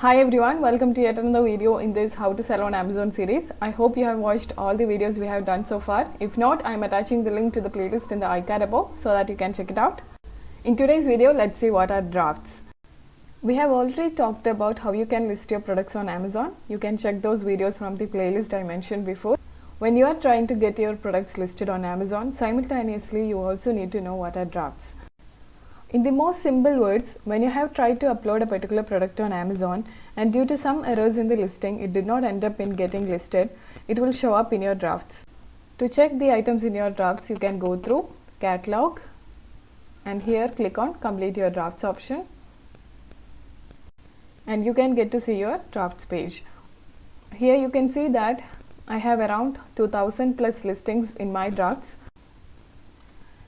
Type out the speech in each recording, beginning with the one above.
Hi everyone, welcome to yet another video in this How to Sell on Amazon series. I hope you have watched all the videos we have done so far. If not, I am attaching the link to the playlist in the iCard above so that you can check it out. In today's video, let's see what are drafts. We have already talked about how you can list your products on Amazon. You can check those videos from the playlist I mentioned before. When you are trying to get your products listed on Amazon, simultaneously you also need to know what are drafts. In the most simple words, when you have tried to upload a particular product on Amazon and due to some errors in the listing, it did not end up in getting listed, it will show up in your drafts. To check the items in your drafts, you can go through Catalog and here click on Complete Your Drafts option and you can get to see your drafts page. Here you can see that I have around 2000 plus listings in my drafts.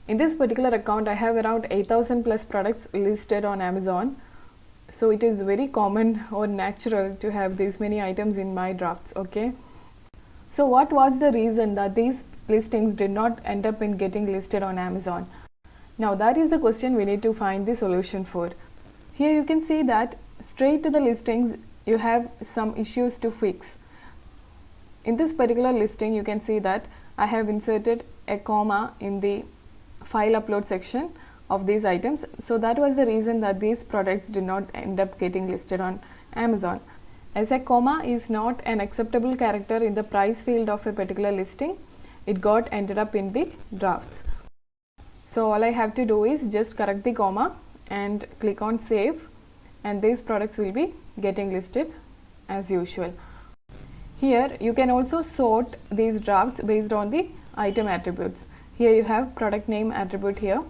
In this particular account, I have around 8000 plus products listed on Amazon. So it is very common or natural to have these many items in my drafts, okay? So what was the reason that these listings did not end up in getting listed on Amazon? Now that is the question we need to find the solution for. Here you can see that straight to the listings, you have some issues to fix. In this particular listing, you can see that I have inserted a comma in the file upload section of these items. So that was the reason that these products did not end up getting listed on Amazon. As a comma is not an acceptable character in the price field of a particular listing, it got ended up in the drafts. So all I have to do is just correct the comma and click on save, and these products will be getting listed as usual. Here you can also sort these drafts based on the item attributes. Here you have product name attribute here.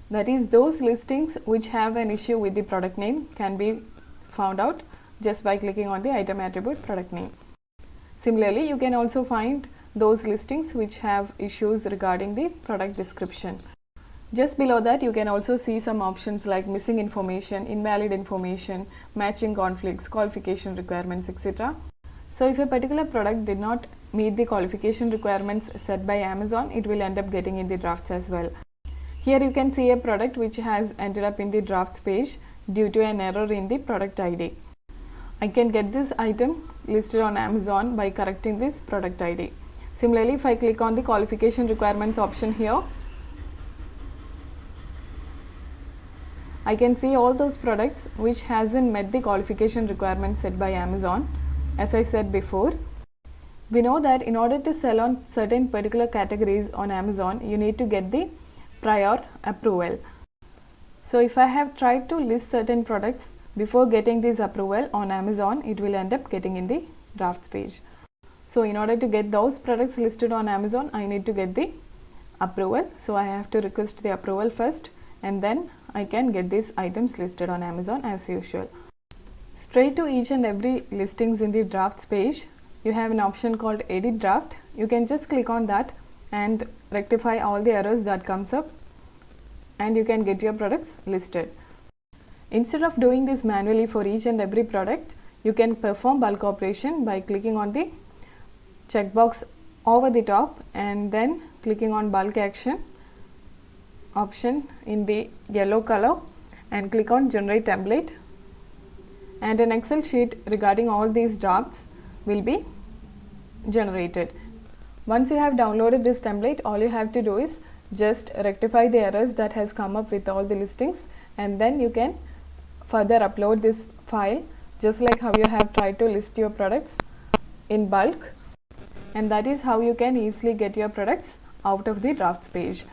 That is, those listings which have an issue with the product name can be found out just by clicking on the item attribute product name. Similarly, you can also find those listings which have issues regarding the product description. Just below that, you can also see some options like missing information, invalid information, matching conflicts, qualification requirements, etc. So if a particular product did not meet the qualification requirements set by Amazon, it will end up getting in the drafts as well. Here you can see a product which has ended up in the drafts page due to an error in the product ID. I can get this item listed on Amazon by correcting this product ID. Similarly, if I click on the qualification requirements option here, I can see all those products which hasn't met the qualification requirements set by Amazon. As I said before, we know that in order to sell on certain particular categories on Amazon, you need to get the prior approval. So if I have tried to list certain products before getting this approval on Amazon, it will end up getting in the drafts page. So in order to get those products listed on Amazon, I need to get the approval. So I have to request the approval first, and then I can get these items listed on Amazon as usual. Straight to each and every listings in the drafts page, you have an option called edit draft. You can just click on that and rectify all the errors that comes up, and you can get your products listed. Instead of doing this manually for each and every product, you can perform bulk operation by clicking on the checkbox over the top and then clicking on bulk action option in the yellow color and click on generate template, and an Excel sheet regarding all these drafts will be generated. Once you have downloaded this template, all you have to do is just rectify the errors that has come up with all the listings, and then you can further upload this file just like how you have tried to list your products in bulk, and that is how you can easily get your products out of the drafts page.